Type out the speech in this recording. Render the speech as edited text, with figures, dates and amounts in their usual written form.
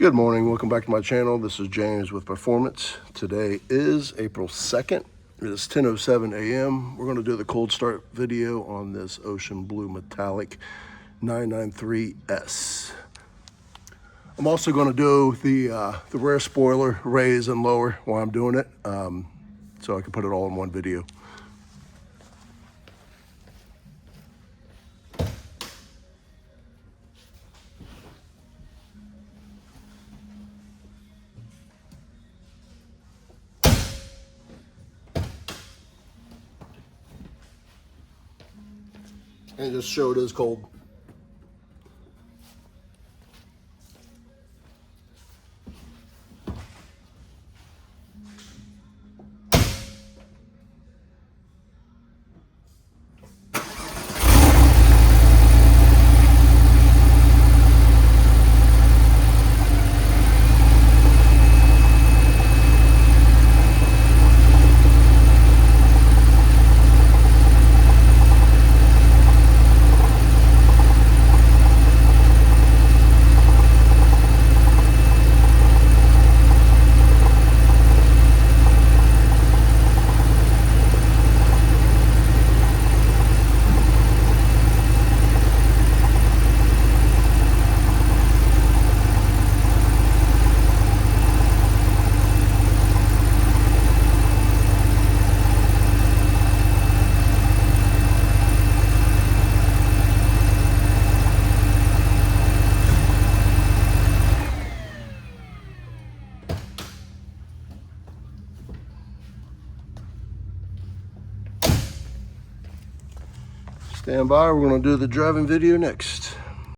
Good morning, welcome back to my channel. This is James with Performance. Today is April 2nd. It is 10:07 a.m. We're going to do the cold start video on this ocean blue metallic 993S. I'm also going to do the rear spoiler raise and lower while I'm doing it, so I can put it all in one video. And just show it is cold. Stand by, we're going to do the driving video next.